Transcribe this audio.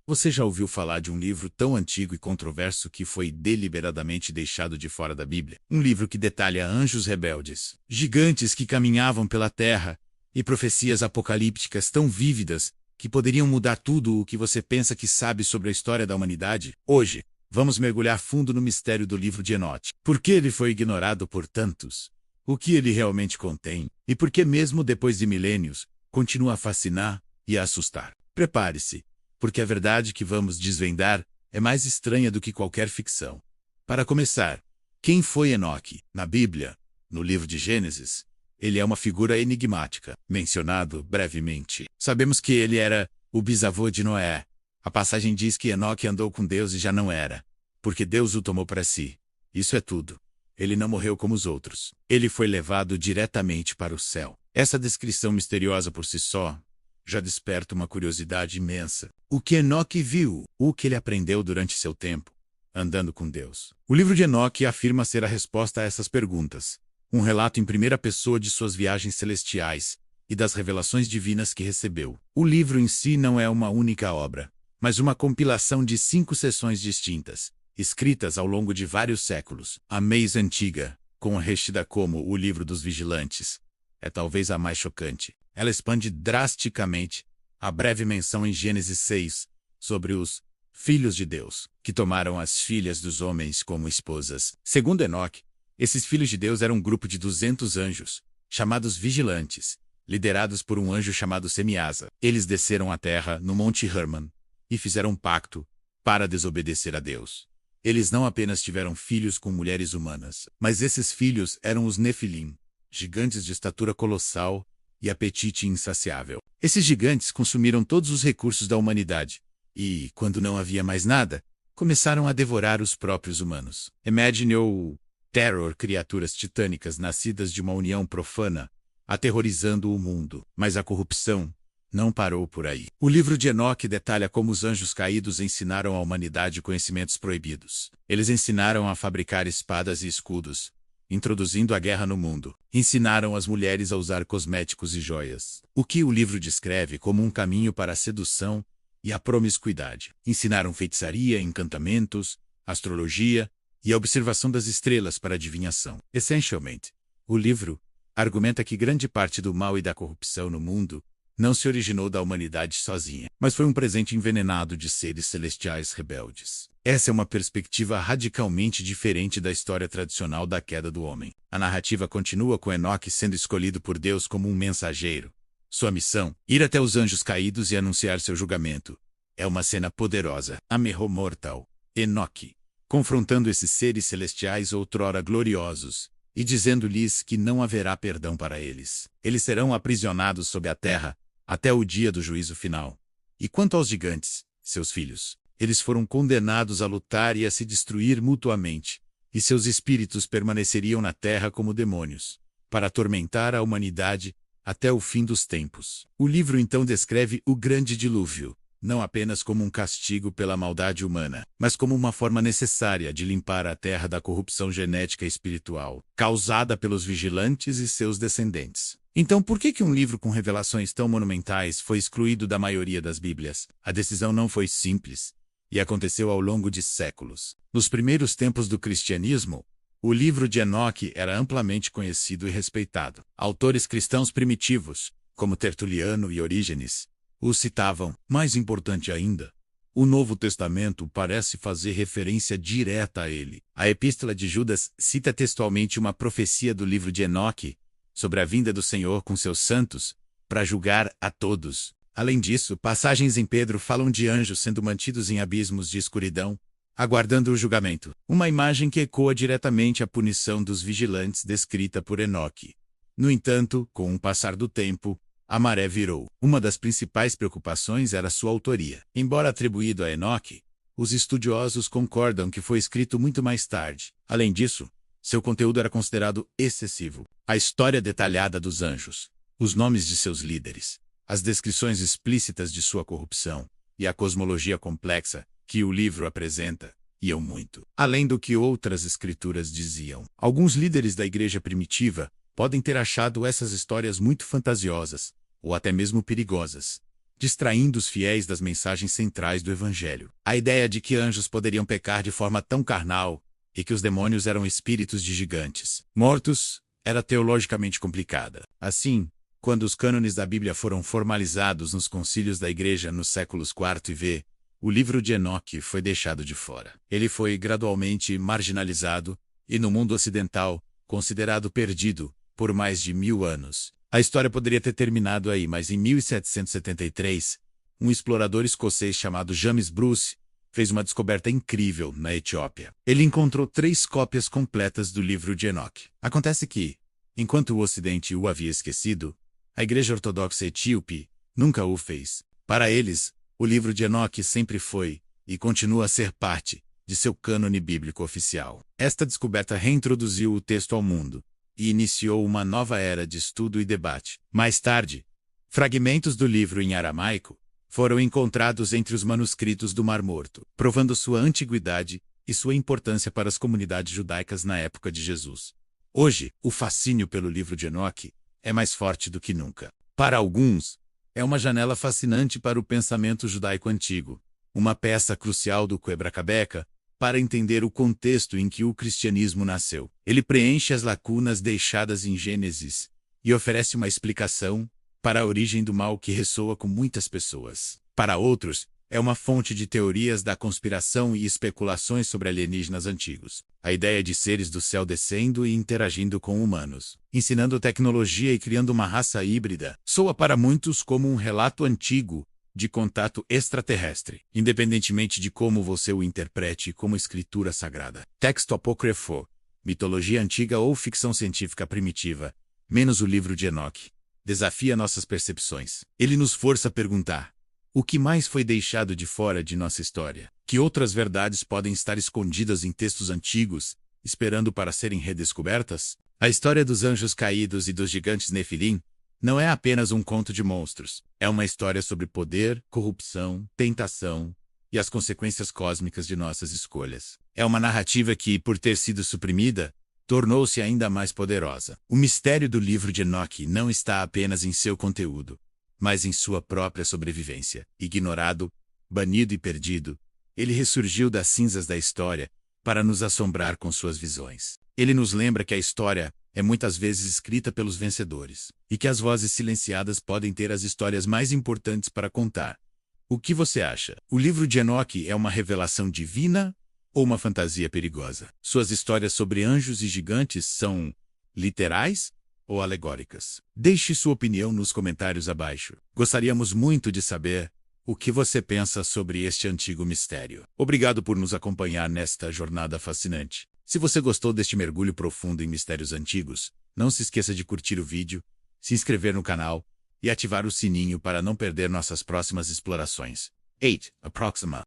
Você já ouviu falar de um livro tão antigo e controverso que foi deliberadamente deixado de fora da Bíblia? Um livro que detalha anjos rebeldes, gigantes que caminhavam pela terra e profecias apocalípticas tão vívidas que poderiam mudar tudo o que você pensa que sabe sobre a história da humanidade? Hoje, vamos mergulhar fundo no mistério do livro de Enoque. Por que ele foi ignorado por tantos? O que ele realmente contém? E por que, mesmo depois de milênios, continua a fascinar e a assustar? Prepare-se, porque a verdade que vamos desvendar é mais estranha do que qualquer ficção. Para começar, quem foi Enoque? Na Bíblia, no livro de Gênesis, ele é uma figura enigmática, mencionado brevemente. Sabemos que ele era o bisavô de Noé. A passagem diz que Enoque andou com Deus e já não era, porque Deus o tomou para si. Isso é tudo. Ele não morreu como os outros. Ele foi levado diretamente para o céu. Essa descrição misteriosa por si só já desperta uma curiosidade imensa. O que Enoque viu? O que ele aprendeu durante seu tempo andando com Deus? O livro de Enoque afirma ser a resposta a essas perguntas. Um relato em primeira pessoa de suas viagens celestiais e das revelações divinas que recebeu. O livro em si não é uma única obra, mas uma compilação de 5 seções distintas, escritas ao longo de vários séculos. A mais antiga, conhecida como o Livro dos Vigilantes, é talvez a mais chocante. Ela expande drasticamente a breve menção em Gênesis 6 sobre os filhos de Deus, que tomaram as filhas dos homens como esposas. Segundo Enoque, esses filhos de Deus eram um grupo de 200 anjos, chamados vigilantes, liderados por um anjo chamado Semiasa. Eles desceram à terra no Monte Hermon e fizeram um pacto para desobedecer a Deus. Eles não apenas tiveram filhos com mulheres humanas, mas esses filhos eram os Nefilim, gigantes de estatura colossal e apetite insaciável. Esses gigantes consumiram todos os recursos da humanidade e, quando não havia mais nada, começaram a devorar os próprios humanos. Imagine o terror, criaturas titânicas nascidas de uma união profana, aterrorizando o mundo. Mas a corrupção não parou por aí. O livro de Enoque detalha como os anjos caídos ensinaram à humanidade conhecimentos proibidos. Eles ensinaram a fabricar espadas e escudos, introduzindo a guerra no mundo. Ensinaram as mulheres a usar cosméticos e joias, o que o livro descreve como um caminho para a sedução e a promiscuidade. Ensinaram feitiçaria, encantamentos, astrologia e a observação das estrelas para adivinhação. Essencialmente, o livro argumenta que grande parte do mal e da corrupção no mundo não se originou da humanidade sozinha, mas foi um presente envenenado de seres celestiais rebeldes. Essa é uma perspectiva radicalmente diferente da história tradicional da queda do homem. A narrativa continua com Enoque sendo escolhido por Deus como um mensageiro. Sua missão, ir até os anjos caídos e anunciar seu julgamento, é uma cena poderosa. Amerro mortal, Enoque, confrontando esses seres celestiais outrora gloriosos, e dizendo-lhes que não haverá perdão para eles. Eles serão aprisionados sob a terra até o dia do juízo final. E quanto aos gigantes, seus filhos, eles foram condenados a lutar e a se destruir mutuamente, e seus espíritos permaneceriam na terra como demônios, para atormentar a humanidade até o fim dos tempos. O livro então descreve o grande dilúvio, não apenas como um castigo pela maldade humana, mas como uma forma necessária de limpar a terra da corrupção genética e espiritual, causada pelos vigilantes e seus descendentes. Então, por que um livro com revelações tão monumentais foi excluído da maioria das Bíblias? A decisão não foi simples, e aconteceu ao longo de séculos. Nos primeiros tempos do cristianismo, o livro de Enoque era amplamente conhecido e respeitado. Autores cristãos primitivos, como Tertuliano e Orígenes, o citavam. Mais importante ainda, o Novo Testamento parece fazer referência direta a ele. A Epístola de Judas cita textualmente uma profecia do livro de Enoque sobre a vinda do Senhor com seus santos, para julgar a todos. Além disso, passagens em Pedro falam de anjos sendo mantidos em abismos de escuridão, aguardando o julgamento. Uma imagem que ecoa diretamente a punição dos vigilantes descrita por Enoque. No entanto, com o passar do tempo, a maré virou. Uma das principais preocupações era sua autoria. Embora atribuído a Enoque, os estudiosos concordam que foi escrito muito mais tarde. Além disso, seu conteúdo era considerado excessivo. A história detalhada dos anjos, os nomes de seus líderes, as descrições explícitas de sua corrupção e a cosmologia complexa que o livro apresenta iam muito além do que outras escrituras diziam. Alguns líderes da igreja primitiva podem ter achado essas histórias muito fantasiosas, ou até mesmo perigosas, distraindo os fiéis das mensagens centrais do Evangelho. A ideia de que anjos poderiam pecar de forma tão carnal e que os demônios eram espíritos de gigantes mortos era teologicamente complicada. Assim, quando os cânones da Bíblia foram formalizados nos concílios da Igreja nos séculos IV e V, o livro de Enoque foi deixado de fora. Ele foi gradualmente marginalizado e, no mundo ocidental, considerado perdido por mais de 1000 anos. A história poderia ter terminado aí, mas em 1773, um explorador escocês chamado James Bruce fez uma descoberta incrível na Etiópia. Ele encontrou 3 cópias completas do livro de Enoque. Acontece que, enquanto o Ocidente o havia esquecido, a Igreja Ortodoxa Etíope nunca o fez. Para eles, o livro de Enoque sempre foi, e continua a ser parte, de seu cânone bíblico oficial. Esta descoberta reintroduziu o texto ao mundo e iniciou uma nova era de estudo e debate. Mais tarde, fragmentos do livro em aramaico foram encontrados entre os manuscritos do Mar Morto, provando sua antiguidade e sua importância para as comunidades judaicas na época de Jesus. Hoje, o fascínio pelo livro de Enoque é mais forte do que nunca. Para alguns, é uma janela fascinante para o pensamento judaico antigo, uma peça crucial do quebra-cabeça para entender o contexto em que o cristianismo nasceu. Ele preenche as lacunas deixadas em Gênesis e oferece uma explicação para a origem do mal que ressoa com muitas pessoas. Para outros, é uma fonte de teorias da conspiração e especulações sobre alienígenas antigos. A ideia de seres do céu descendo e interagindo com humanos, ensinando tecnologia e criando uma raça híbrida, soa para muitos como um relato antigo de contato extraterrestre, independentemente de como você o interprete como escritura sagrada. Texto apócrifo, mitologia antiga ou ficção científica primitiva, menos o livro de Enoque, desafia nossas percepções. Ele nos força a perguntar: o que mais foi deixado de fora de nossa história? Que outras verdades podem estar escondidas em textos antigos, esperando para serem redescobertas? A história dos anjos caídos e dos gigantes Nefilim não é apenas um conto de monstros. É uma história sobre poder, corrupção, tentação e as consequências cósmicas de nossas escolhas. É uma narrativa que, por ter sido suprimida, tornou-se ainda mais poderosa. O mistério do livro de Enoque não está apenas em seu conteúdo, mas em sua própria sobrevivência. Ignorado, banido e perdido, ele ressurgiu das cinzas da história para nos assombrar com suas visões. Ele nos lembra que a história é muitas vezes escrita pelos vencedores, e que as vozes silenciadas podem ter as histórias mais importantes para contar. O que você acha? O livro de Enoque é uma revelação divina ou uma fantasia perigosa? Suas histórias sobre anjos e gigantes são literais ou alegóricas? Deixe sua opinião nos comentários abaixo. Gostaríamos muito de saber o que você pensa sobre este antigo mistério. Obrigado por nos acompanhar nesta jornada fascinante. Se você gostou deste mergulho profundo em mistérios antigos, não se esqueça de curtir o vídeo, se inscrever no canal e ativar o sininho para não perder nossas próximas explorações. 8. Approxima.